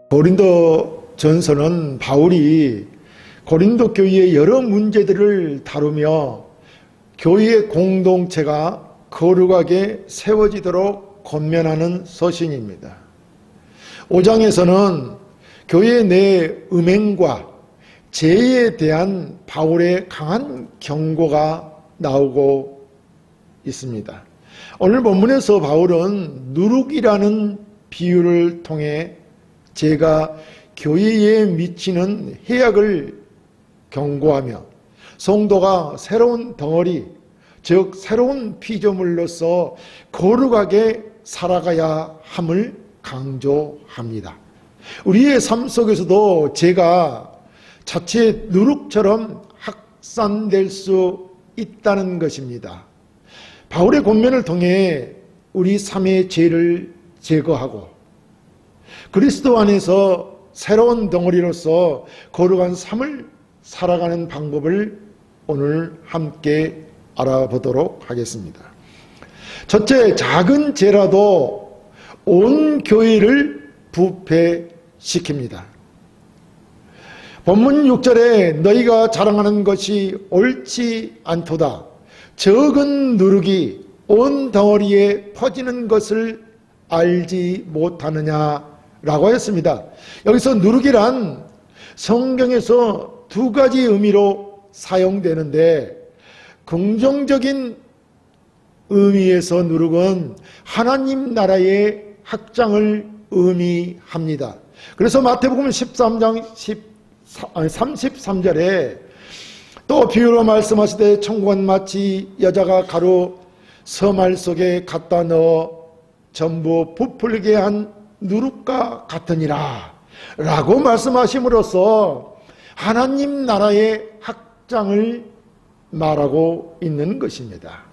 고린도 전서는 바울이 고린도 교회의 여러 문제들을 다루며 교회의 공동체가 거룩하게 세워지도록 권면하는 서신입니다. 5장에서는 교회 내 음행과 죄에 대한 바울의 강한 경고가 나오고 있습니다. 오늘 본문에서 바울은 누룩이라는 비유를 통해 죄가 교회에 미치는 해악을 경고하며 성도가 새로운 덩어리, 즉 새로운 피조물로서 거룩하게 살아가야 함을 강조합니다. 우리의 삶 속에서도 죄가 자체 누룩처럼 확산될 수 있다는 것입니다. 바울의 권면을 통해 우리 삶의 죄를 제거하고 그리스도 안에서 새로운 덩어리로서 거룩한 삶을 살아가는 방법을 오늘 함께 알아보도록 하겠습니다. 첫째, 작은 죄라도 온 교회를 부패시킵니다. 본문 6절에 너희가 자랑하는 것이 옳지 않도다. 적은 누룩이 온 덩어리에 퍼지는 것을 알지 못하느냐라고 했습니다. 여기서 누룩이란 성경에서 두 가지 의미로 사용되는데, 긍정적인 의미에서 누룩은 하나님 나라의 확장을 의미합니다. 그래서 마태복음 13장 33절에 또 비유로 말씀하시되 천국은 마치 여자가 가루 서말 속에 갖다 넣어 전부 부풀게 한 누룩과 같으니라 라고 말씀하심으로써 하나님 나라의 확장을 말하고 있는 것입니다.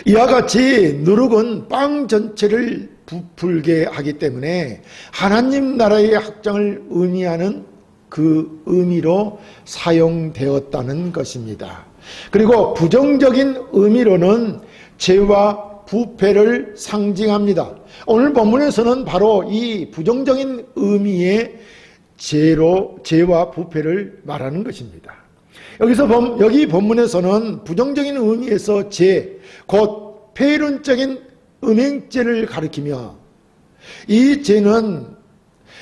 이와 같이 누룩은 빵 전체를 부풀게 하기 때문에 하나님 나라의 확장을 의미하는 그 의미로 사용되었다는 것입니다. 그리고 부정적인 의미로는 죄와 부패를 상징합니다. 오늘 본문에서는 바로 이 부정적인 의미의 죄와 부패를 말하는 것입니다. 여기 본문에서는 부정적인 의미에서 죄, 곧 폐륜적인 음행죄를 가리키며, 이 죄는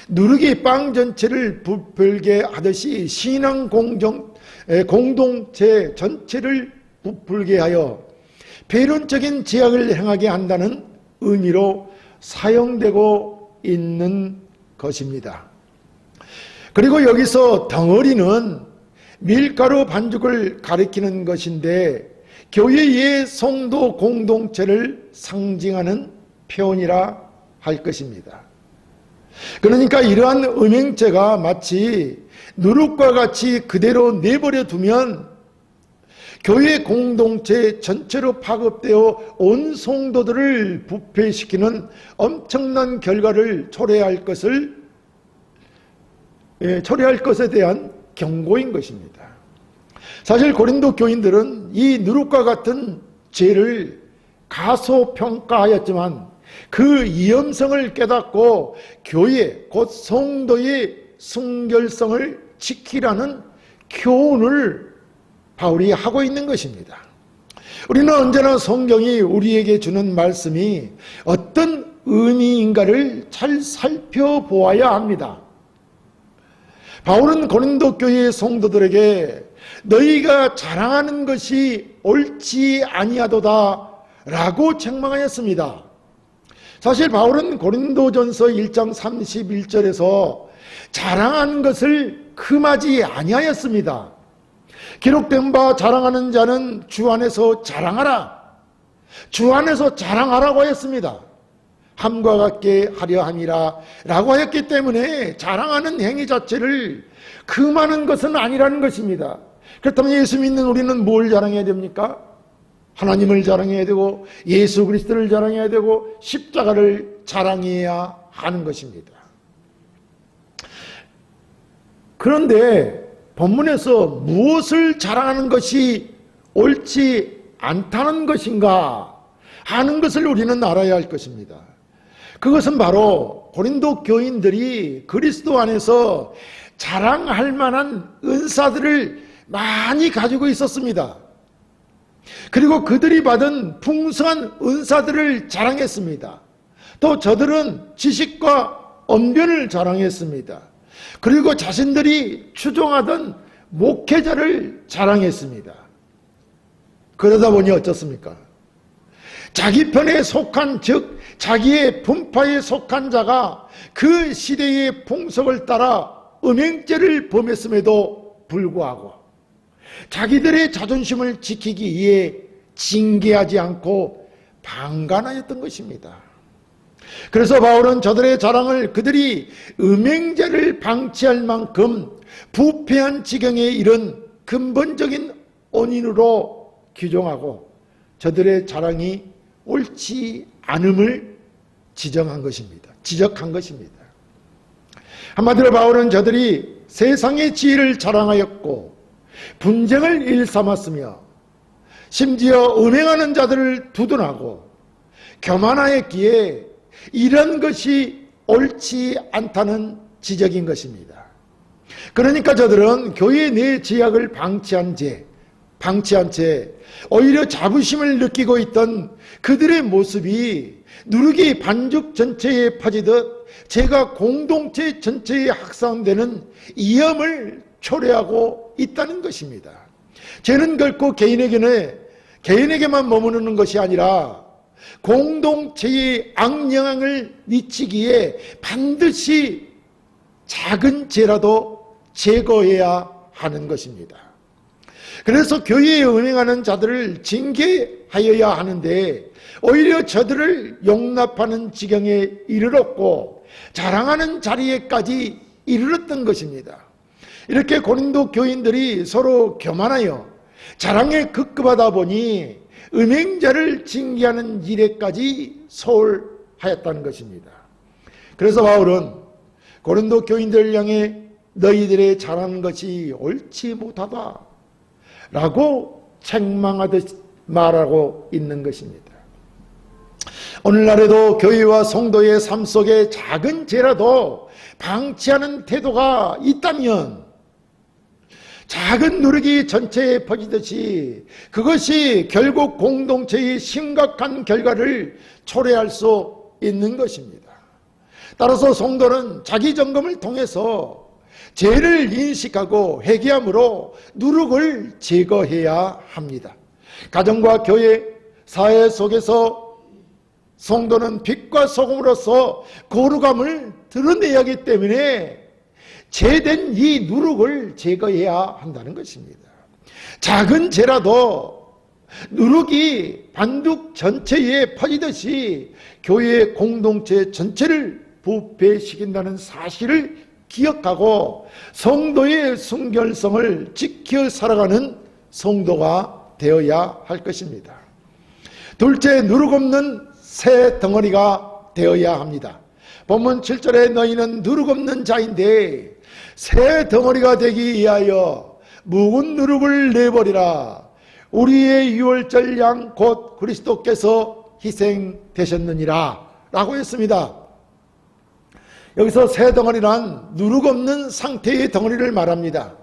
누룩이 빵 전체를 부풀게 하듯이 신앙 공동체 전체를 부풀게 하여 폐륜적인 죄악을 행하게 한다는 의미로 사용되고 있는 것입니다. 그리고 여기서 덩어리는 밀가루 반죽을 가리키는 것인데 교회의 성도 공동체를 상징하는 표현이라 할 것입니다. 그러니까 이러한 음행죄가 마치 누룩과 같이 그대로 내버려 두면 교회 공동체 전체로 파급되어 온 성도들을 부패시키는 엄청난 결과를 초래할 것에 대한 경고인 것입니다. 사실 고린도 교인들은 이 누룩과 같은 죄를 가소평가하였지만 그 위험성을 깨닫고 교회 곧 성도의 순결성을 지키라는 교훈을 바울이 하고 있는 것입니다. 우리는 언제나 성경이 우리에게 주는 말씀이 어떤 의미인가를 잘 살펴보아야 합니다. 바울은 고린도 교회의 성도들에게 너희가 자랑하는 것이 옳지 아니하도다 라고 책망하였습니다. 사실 바울은 고린도전서 1장 31절에서 자랑하는 것을 금하지 아니하였습니다. 기록된 바 자랑하는 자는 주 안에서 자랑하라, 주 안에서 자랑하라고 했습니다. 함과 같게 하려 함이라 라고 했기 때문에 자랑하는 행위 자체를 금하는 것은 아니라는 것입니다. 그렇다면 예수 믿는 우리는 뭘 자랑해야 됩니까? 하나님을 자랑해야 되고 예수 그리스도를 자랑해야 되고 십자가를 자랑해야 하는 것입니다. 그런데 본문에서 무엇을 자랑하는 것이 옳지 않다는 것인가 하는 것을 우리는 알아야 할 것입니다. 그것은 바로 고린도 교인들이 그리스도 안에서 자랑할 만한 은사들을 많이 가지고 있었습니다. 그리고 그들이 받은 풍성한 은사들을 자랑했습니다. 또 저들은 지식과 언변을 자랑했습니다. 그리고 자신들이 추종하던 목회자를 자랑했습니다. 그러다 보니 어떻습니까? 자기 편에 속한, 즉 자기의 분파에 속한 자가 그 시대의 풍속을 따라 음행죄를 범했음에도 불구하고 자기들의 자존심을 지키기 위해 징계하지 않고 방관하였던 것입니다. 그래서 바울은 저들의 자랑을 그들이 음행죄를 방치할 만큼 부패한 지경에 이른 근본적인 원인으로 규정하고 저들의 자랑이 옳지 않음을 지적한 것입니다. 한마디로 바울은 저들이 세상의 지혜를 자랑하였고 분쟁을 일삼았으며 심지어 음행하는 자들을 두둔하고 교만하였기에 이런 것이 옳지 않다는 지적인 것입니다. 그러니까 저들은 교회 내 제약을 방치한 채 오히려 자부심을 느끼고 있던 그들의 모습이 누룩이 반죽 전체에 퍼지듯 제가 공동체 전체에 확산되는 위험을 초래하고 있다는 것입니다. 죄는 결코 개인에게만 머무르는 것이 아니라 공동체에 악영향을 미치기에 반드시 작은 죄라도 제거해야 하는 것입니다. 그래서 교회에 음행하는 자들을 징계하여야 하는데 오히려 저들을 용납하는 지경에 이르렀고 자랑하는 자리에까지 이르렀던 것입니다. 이렇게 고린도 교인들이 서로 교만하여 자랑에 급급하다 보니 음행자를 징계하는 일에까지 소홀하였다는 것입니다. 그래서 바울은 고린도 교인들을 향해 너희들의 잘하는 것이 옳지 못하다 라고 책망하듯 말하고 있는 것입니다. 오늘날에도 교회와 성도의 삶 속에 작은 죄라도 방치하는 태도가 있다면 작은 누룩이 전체에 퍼지듯이 그것이 결국 공동체의 심각한 결과를 초래할 수 있는 것입니다. 따라서 성도는 자기 점검을 통해서 죄를 인식하고 회개함으로 누룩을 제거해야 합니다. 가정과 교회, 사회 속에서 성도는 빛과 소금으로서 거룩함을 드러내야 하기 때문에 죄된 이 누룩을 제거해야 한다는 것입니다. 작은 죄라도 누룩이 반죽 전체에 퍼지듯이 교회 공동체 전체를 부패시킨다는 사실을 기억하고 성도의 순결성을 지켜 살아가는 성도가 되어야 할 것입니다. 둘째, 누룩 없는 새 덩어리가 되어야 합니다. 본문 7절에 너희는 누룩 없는 자인데 새 덩어리가 되기 위하여 묵은 누룩을 내버리라. 우리의 유월절 양 곧 그리스도께서 희생되셨느니라 라고 했습니다. 여기서 새 덩어리란 누룩 없는 상태의 덩어리를 말합니다.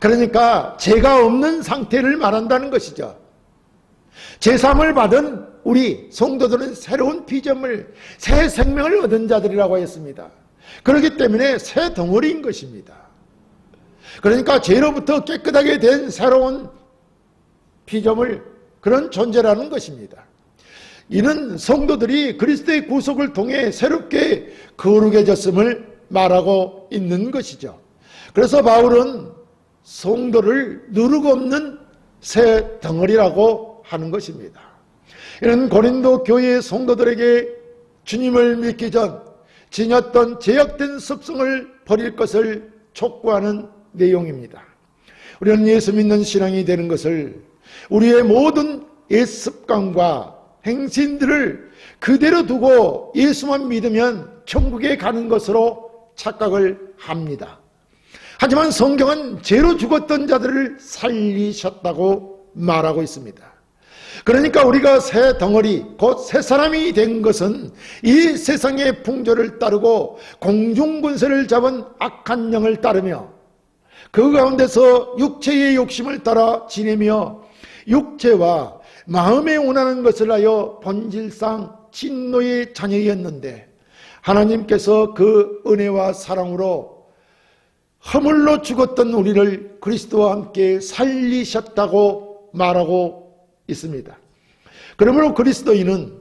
그러니까 죄가 없는 상태를 말한다는 것이죠. 제삼을 받은 우리 성도들은 새로운 피조물, 새 생명을 얻은 자들이라고 했습니다. 그렇기 때문에 새 덩어리인 것입니다. 그러니까 죄로부터 깨끗하게 된 새로운 피조물, 그런 존재라는 것입니다. 이는 성도들이 그리스도의 구속을 통해 새롭게 거룩해졌음을 말하고 있는 것이죠. 그래서 바울은 성도를 누룩 없는 새 덩어리라고 하는 것입니다. 이는 고린도 교회의 성도들에게 주님을 믿기 전 지녔던 죄악된 습성을 버릴 것을 촉구하는 내용입니다. 우리는 예수 믿는 신앙이 되는 것을 우리의 모든 옛 습관과 행신들을 그대로 두고 예수만 믿으면 천국에 가는 것으로 착각을 합니다. 하지만 성경은 죄로 죽었던 자들을 살리셨다고 말하고 있습니다. 그러니까 우리가 새 덩어리, 곧 새 사람이 된 것은 이 세상의 풍조를 따르고 공중군세를 잡은 악한 영을 따르며 그 가운데서 육체의 욕심을 따라 지내며 육체와 마음에 원하는 것을 하여 본질상 진노의 자녀였는데 하나님께서 그 은혜와 사랑으로 허물로 죽었던 우리를 그리스도와 함께 살리셨다고 말하고 있습니다. 그러므로 그리스도인은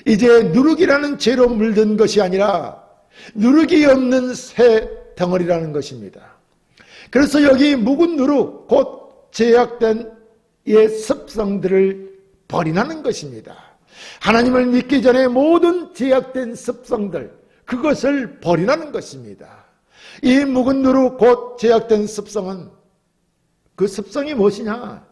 이제 누룩이라는 죄로 물든 것이 아니라 누룩이 없는 새 덩어리라는 것입니다. 그래서 여기 묵은 누룩, 곧 제약된 옛 습성들을 버리라는 것입니다. 하나님을 믿기 전에 모든 제약된 습성들, 그것을 버리라는 것입니다. 이 묵은 누룩, 곧 제약된 습성은 그 습성이 무엇이냐?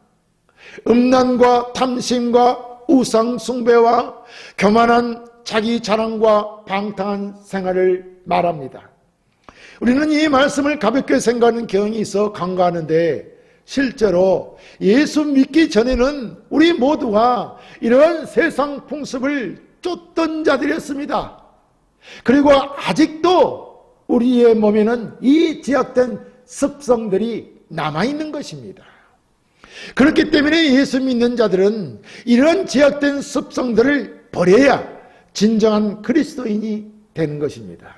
음란과 탐심과 우상 숭배와 교만한 자기 자랑과 방탕한 생활을 말합니다. 우리는 이 말씀을 가볍게 생각하는 경향이 있어 간과하는데 실제로 예수 믿기 전에는 우리 모두가 이러한 세상 풍습을 쫓던 자들이었습니다. 그리고 아직도 우리의 몸에는 이 제약된 습성들이 남아있는 것입니다. 그렇기 때문에 예수 믿는 자들은 이런 제약된 습성들을 버려야 진정한 그리스도인이 되는 것입니다.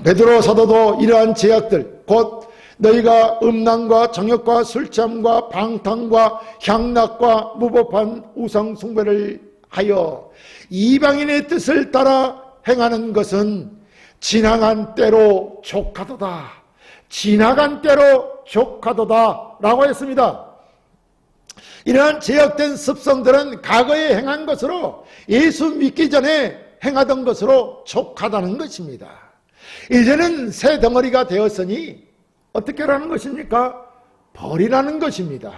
베드로 사도도 이러한 제약들, 곧 너희가 음란과 정욕과 술취함과 방탕과 향락과 무법한 우상 숭배를 하여 이방인의 뜻을 따라 행하는 것은 지나간 때로 족하도다. 지나간 때로 족하도다 라고 했습니다. 이러한 제약된 습성들은 과거에 행한 것으로 예수 믿기 전에 행하던 것으로 족하다는 것입니다. 이제는 새 덩어리가 되었으니 어떻게 하라는 것입니까? 버리라는 것입니다.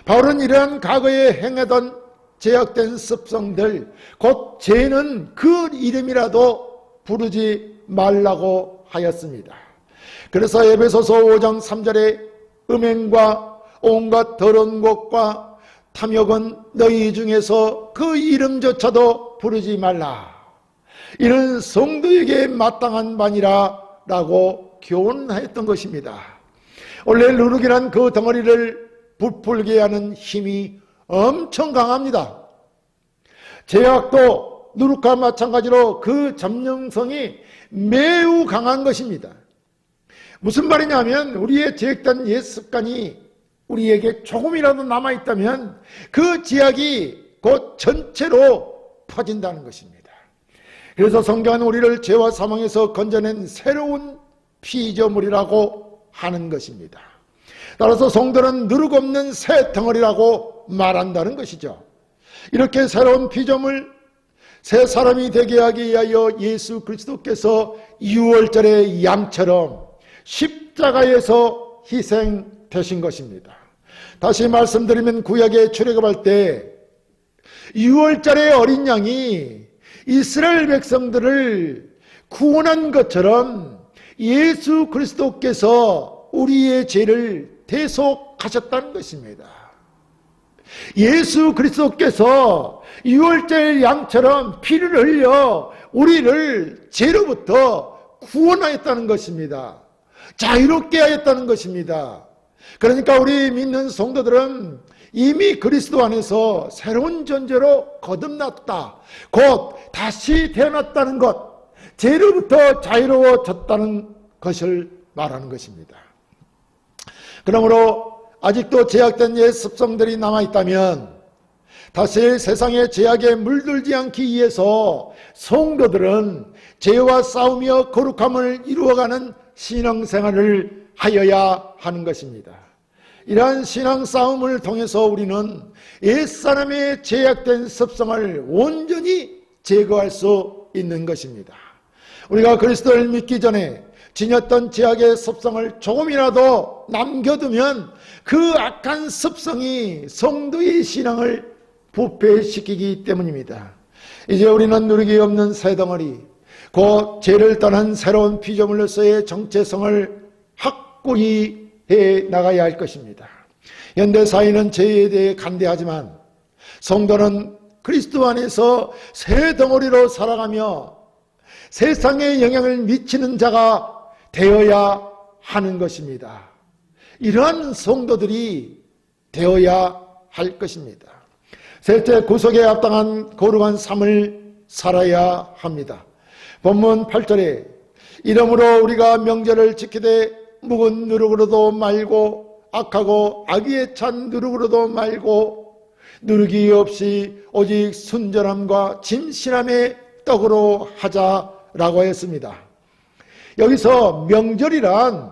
바울은 이러한 과거에 행하던 제약된 습성들, 곧 죄는 그 이름이라도 부르지 말라고 하였습니다. 그래서 에베소서 5장 3절에 음행과 온갖 더러운 것과 탐욕은 너희 중에서 그 이름조차도 부르지 말라. 이는 성도에게 마땅한 바니라 라고 교훈했던 것입니다. 원래 누룩이란 그 덩어리를 부풀게 하는 힘이 엄청 강합니다. 제약도 누룩과 마찬가지로 그 점령성이 매우 강한 것입니다. 무슨 말이냐면 우리의 제약된 옛 습관이 우리에게 조금이라도 남아있다면 그 제약이 곧 전체로 퍼진다는 것입니다. 그래서 성경은 우리를 죄와 사망에서 건져낸 새로운 피조물이라고 하는 것입니다. 따라서 성도는 누룩 없는 새 덩어리라고 말한다는 것이죠. 이렇게 새로운 피조물, 새 사람이 되게 하기 위하여 예수 그리스도께서 유월절의 양처럼 십자가에서 희생되신 것입니다. 다시 말씀드리면 구약에 출애굽할 때 유월절의 어린 양이 이스라엘 백성들을 구원한 것처럼 예수 그리스도께서 우리의 죄를 대속하셨다는 것입니다. 예수 그리스도께서 유월절 양처럼 피를 흘려 우리를 죄로부터 구원하였다는 것입니다. 자유롭게 하였다는 것입니다. 그러니까 우리 믿는 성도들은 이미 그리스도 안에서 새로운 존재로 거듭났다. 곧 다시 태어났다는 것, 죄로부터 자유로워졌다는 것을 말하는 것입니다. 그러므로 아직도 제약된 옛 습성들이 남아있다면 다시 세상의 제약에 물들지 않기 위해서 성도들은 죄와 싸우며 거룩함을 이루어가는 신앙생활을 하여야 하는 것입니다. 이러한 신앙 싸움을 통해서 우리는 옛사람의 제약된 습성을 온전히 제거할 수 있는 것입니다. 우리가 그리스도를 믿기 전에 지녔던 제약의 습성을 조금이라도 남겨두면 그 악한 습성이 성도의 신앙을 부패시키기 때문입니다. 이제 우리는 누룩이 없는 새 덩어리, 곧 죄를 떠난 새로운 피조물로서의 정체성을 확고히 해 나가야 할 것입니다. 현대사회는 죄에 대해 간대하지만 성도는 그리스도 안에서 새 덩어리로 살아가며 세상에 영향을 미치는 자가 되어야 하는 것입니다. 이러한 성도들이 되어야 할 것입니다. 셋째, 구속에 합당한 거룩한 삶을 살아야 합니다. 본문 8절에 이러므로 우리가 명절을 지키되 묵은 누룩으로도 말고 악하고 악의에 찬 누룩으로도 말고 누룩이 없이 오직 순전함과 진실함의 떡으로 하자라고 했습니다. 여기서 명절이란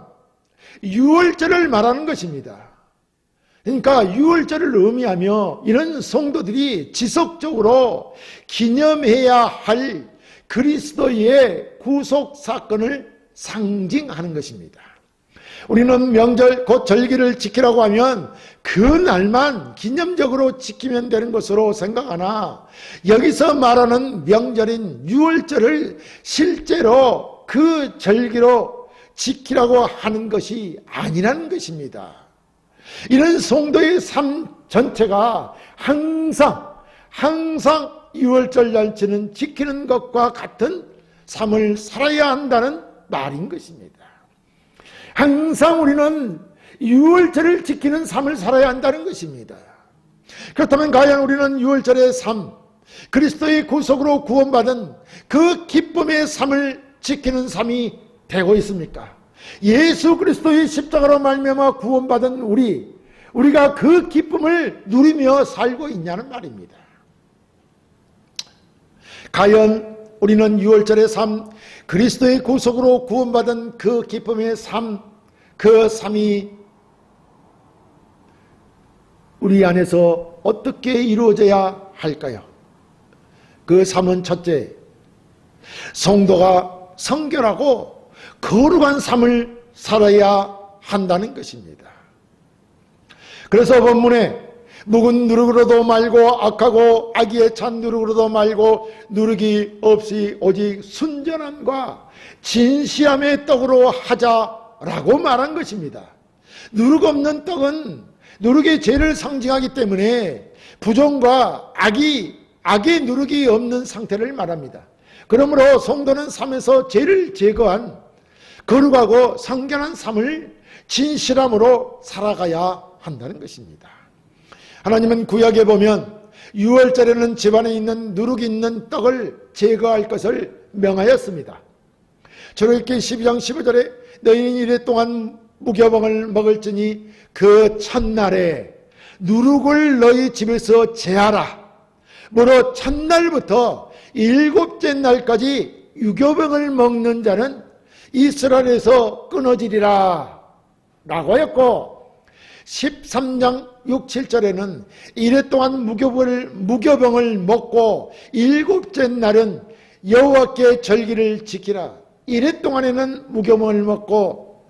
유월절을 말하는 것입니다. 그러니까 유월절을 의미하며 이런 성도들이 지속적으로 기념해야 할 그리스도의 구속 사건을 상징하는 것입니다. 우리는 명절 곧 절기를 지키라고 하면 그 날만 기념적으로 지키면 되는 것으로 생각하나 여기서 말하는 명절인 유월절을 실제로 그 절기로 지키라고 하는 것이 아니라는 것입니다. 이런 성도의 삶 전체가 항상 유월절 잔치는 지키는 것과 같은 삶을 살아야 한다는 말인 것입니다. 항상 우리는 유월절을 지키는 삶을 살아야 한다는 것입니다. 그렇다면 과연 우리는 유월절의 삶, 그리스도의 구속으로 구원받은 그 기쁨의 삶을 지키는 삶이 되고 있습니까? 예수 그리스도의 십자가로 말미암아 구원받은 우리가 그 기쁨을 누리며 살고 있냐는 말입니다. 과연 우리는 유월절의 삶, 그리스도의 구속으로 구원받은 그 기쁨의 삶, 그 삶이 우리 안에서 어떻게 이루어져야 할까요? 그 삶은 첫째, 성도가 성결하고 거룩한 삶을 살아야 한다는 것입니다. 그래서 본문에 묵은 누룩으로도 말고 악하고 악의에 찬 누룩으로도 말고 누룩이 없이 오직 순전함과 진실함의 떡으로 하자라고 말한 것입니다. 누룩 없는 떡은 누룩의 죄를 상징하기 때문에 부정과 악의 누룩이 없는 상태를 말합니다. 그러므로 성도는 삶에서 죄를 제거한 거룩하고 성결한 삶을 진실함으로 살아가야 한다는 것입니다. 하나님은 구약에 보면 유월절에는 집안에 있는 누룩이 있는 떡을 제거할 것을 명하였습니다. 출애굽기 12장 15절에 너희는 이래 동안 무교병을 먹을지니 그 첫날에 누룩을 너희 집에서 제하라. 무릇 첫날부터 일곱째 날까지 유교병을 먹는 자는 이스라엘에서 끊어지리라 라고 하였고 13장 6, 7절에는 이래 동안 무교병을 먹고 일곱째 날은 여호와께 절기를 지키라. 이래 동안에는 무교병을 먹고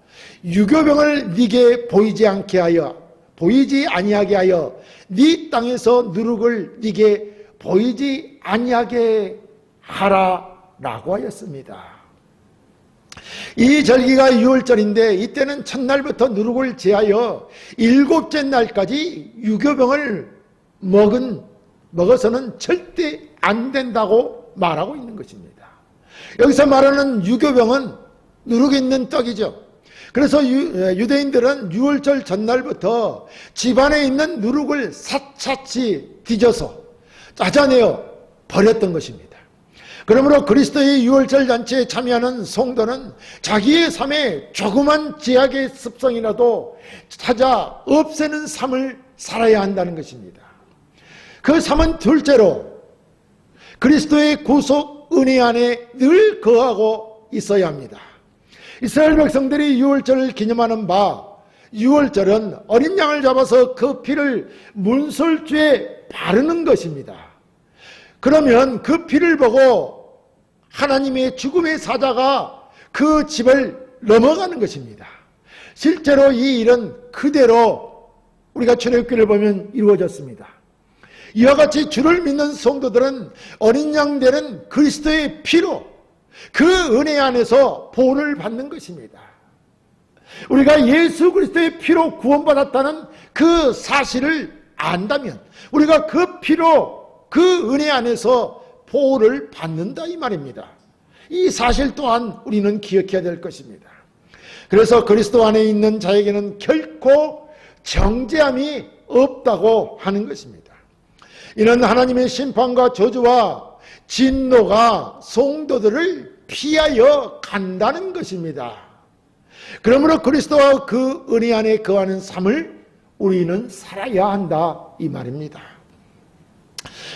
유교병을 네게 보이지 아니하게 하여 네 땅에서 누룩을 네게 보이지 아니하게 하라라고 하였습니다. 이 절기가 유월절인데 이때는 첫날부터 누룩을 제하여 일곱째 날까지 유교병을 먹어서는 절대 안 된다고 말하고 있는 것입니다. 여기서 말하는 유교병은 누룩이 있는 떡이죠. 그래서 유대인들은 유월절 전날부터 집안에 있는 누룩을 사차치 뒤져서 짜자내어 버렸던 것입니다. 그러므로 그리스도의 유월절 잔치에 참여하는 성도는 자기의 삶에 조그만 제약의 습성이라도 찾아 없애는 삶을 살아야 한다는 것입니다. 그 삶은 둘째로 그리스도의 구속 은혜 안에 늘 거하고 있어야 합니다. 이스라엘 백성들이 유월절을 기념하는 바 유월절은 어린 양을 잡아서 그 피를 문설주에 바르는 것입니다. 그러면 그 피를 보고 하나님의 죽음의 사자가 그 집을 넘어가는 것입니다. 실제로 이 일은 그대로 우리가 출애굽기를 보면 이루어졌습니다. 이와 같이 주를 믿는 성도들은 어린 양 되는 그리스도의 피로 그 은혜 안에서 보호를 받는 것입니다. 우리가 예수 그리스도의 피로 구원받았다는 그 사실을 안다면, 우리가 그 그 피로 그 은혜 안에서 보호를 받는다 이 말입니다. 이 사실 또한 우리는 기억해야 될 것입니다. 그래서 그리스도 안에 있는 자에게는 결코 정죄함이 없다고 하는 것입니다. 이는 하나님의 심판과 저주와 진노가 성도들을 피하여 간다는 것입니다. 그러므로 그리스도와 그 은혜 안에 거하는 삶을 우리는 살아야 한다 이 말입니다.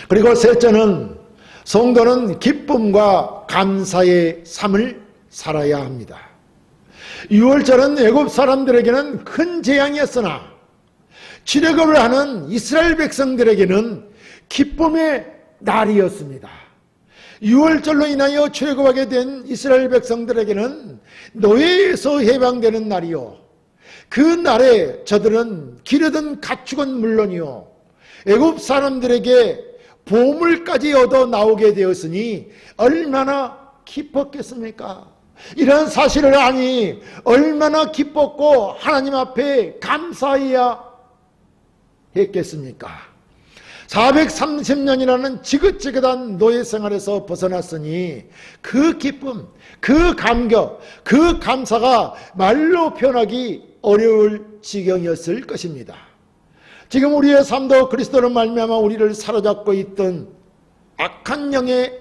그리고 셋째는 성도는 기쁨과 감사의 삶을 살아야 합니다. 유월절은 애굽 사람들에게는 큰 재앙이었으나 출애굽을 하는 이스라엘 백성들에게는 기쁨의 날이었습니다. 유월절로 인하여 출애굽하게 된 이스라엘 백성들에게는 노예에서 해방되는 날이요, 그 날에 저들은 기르던 가축은 물론이요 애굽 사람들에게 보물까지 얻어 나오게 되었으니 얼마나 기뻤겠습니까? 이런 사실을 아니 얼마나 기뻤고 하나님 앞에 감사해야 했겠습니까? 430년이라는 지긋지긋한 노예 생활에서 벗어났으니 그 기쁨, 그 감격, 그 감사가 말로 표현하기 어려울 지경이었을 것입니다. 지금 우리의 삶도 그리스도로 말미암아 우리를 사로잡고 있던 악한 영의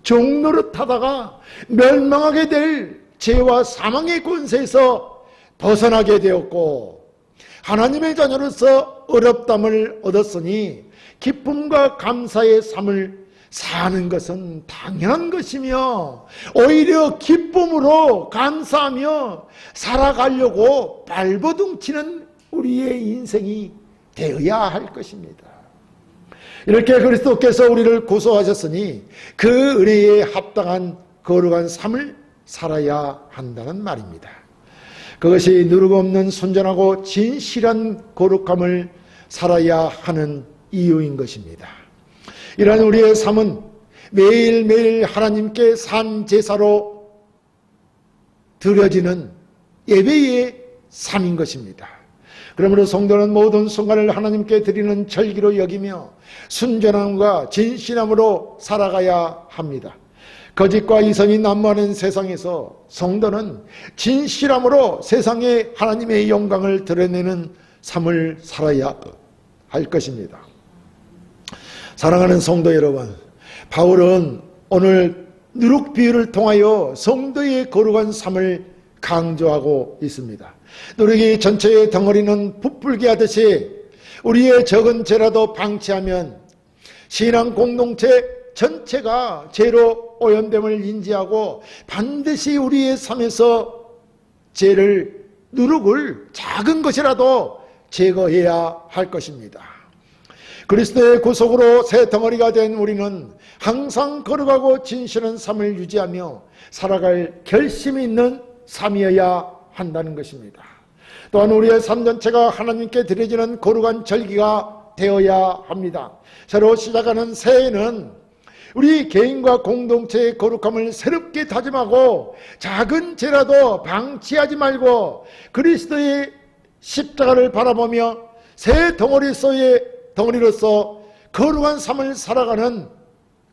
종노릇하다가 멸망하게 될 죄와 사망의 권세에서 벗어나게 되었고 하나님의 자녀로서 의롭다함을 얻었으니 기쁨과 감사의 삶을 사는 것은 당연한 것이며 오히려 기쁨으로 감사하며 살아가려고 발버둥치는 우리의 인생이 되어야 할 것입니다. 이렇게 그리스도께서 우리를 구속하셨으니 그 은혜에 합당한 거룩한 삶을 살아야 한다는 말입니다. 그것이 누룩 없는 순전하고 진실한 거룩함을 살아야 하는 이유인 것입니다. 이러한 우리의 삶은 매일매일 하나님께 산 제사로 드려지는 예배의 삶인 것입니다. 그러므로 성도는 모든 순간을 하나님께 드리는 절기로 여기며 순전함과 진실함으로 살아가야 합니다. 거짓과 이성이 난무하는 세상에서 성도는 진실함으로 세상에 하나님의 영광을 드러내는 삶을 살아야 할 것입니다. 사랑하는 성도 여러분, 바울은 오늘 누룩 비유를 통하여 성도의 거룩한 삶을 강조하고 있습니다. 누룩이 전체의 덩어리는 부풀게 하듯이 우리의 적은 죄라도 방치하면 신앙 공동체 전체가 죄로 오염됨을 인지하고 반드시 우리의 삶에서 죄를, 누룩을 작은 것이라도 제거해야 할 것입니다. 그리스도의 구속으로 새 덩어리가 된 우리는 항상 거룩하고 진실한 삶을 유지하며 살아갈 결심이 있는 삶이어야 한다는 것입니다. 또한 우리의 삶 전체가 하나님께 드려지는 거룩한 절기가 되어야 합니다. 새로 시작하는 새해는 우리 개인과 공동체의 거룩함을 새롭게 다짐하고 작은 죄라도 방치하지 말고 그리스도의 십자가를 바라보며 새 덩어리로서 거룩한 삶을 살아가는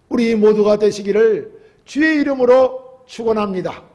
우리 모두가 되시기를 주의 이름으로 축원합니다.